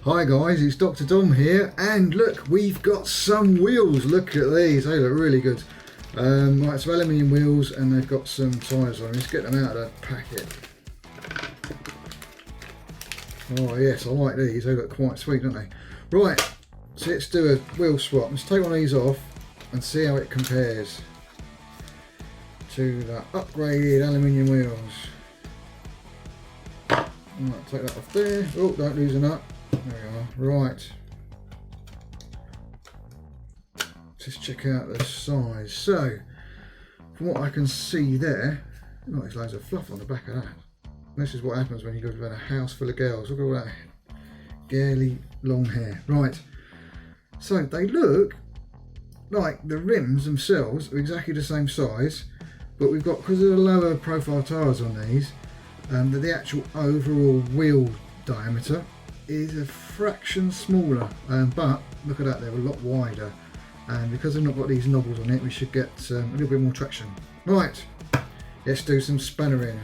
Hi guys, it's Dr. Dom here, and look, we've got some wheels. Look at these, they look really good. Right, some aluminium wheels, and they've got some tyres on them. Let's get them out of the packet. Oh yes, I like these, they look quite sweet, don't they? Right, so let's do a wheel swap. Let's take one of these off and see how it compares to the upgraded aluminium wheels. Right, take that off there. Oh, don't lose a nut. There we are. Right. Just check out the size. So, from what I can see there, oh, there's loads of fluff on the back of that. This is what happens when you go to a house full of girls. Look at all that girly long hair. Right. So they look like the rims themselves are exactly the same size, but we've got, because of the lower profile tyres on these, the actual overall wheel diameter is a fraction smaller, but look at that, they're a lot wider, and because they've not got these knobbles on it, we should get a little bit more traction. Right, let's do some spannering.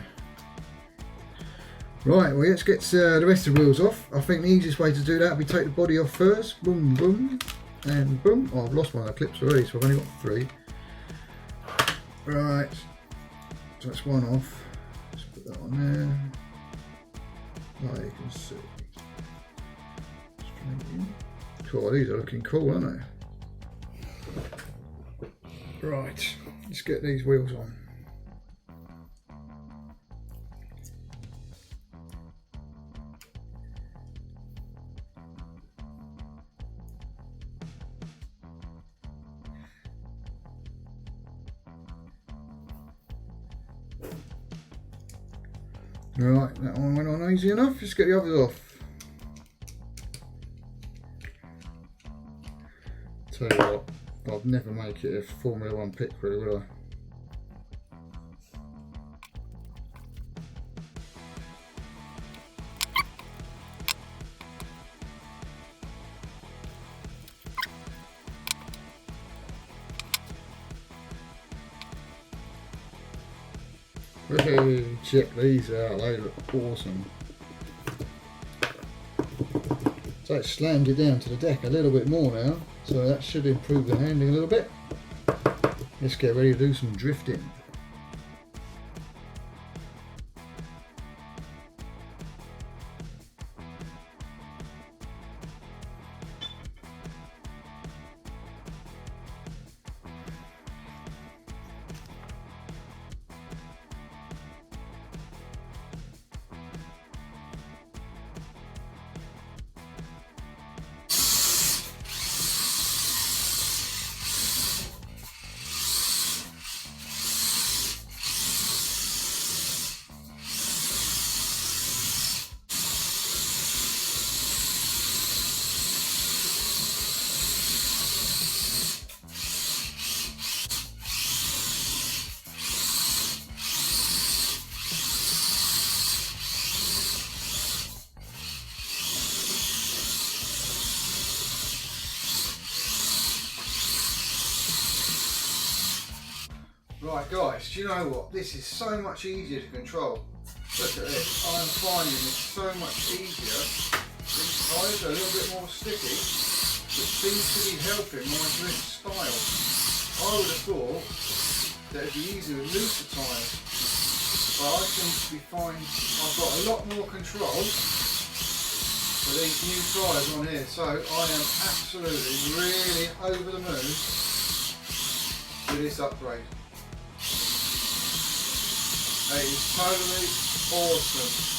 Right, well, let's get the rest of the wheels off. I think the easiest way to do that would be take the body off first, boom boom and boom. Oh, I've lost one of the clips already, so I've only got 3. Right, so that's one off. Let's put that on there. Like you can see. Cool, these are looking cool, aren't they? Right, let's get these wheels on. Right, that one went on easy enough. Let's get the others off. Tell you what, I'd never make it a Formula 1 pit crew, would I? Hey, check these out, they look awesome. So it slammed it down to the deck a little bit more now, so that should improve the handling a little bit. Let's get ready to do some drifting. Right guys, do you know what? This is so much easier to control. Look at this, I'm finding it so much easier. These tyres are a little bit more sticky, which seems to be helping my drift style. I would have thought that it'd be easier with looser tyres, but I seem to be finding I've got a lot more control for these new tyres on here, so I am absolutely really over the moon with this upgrade. It is totally awesome.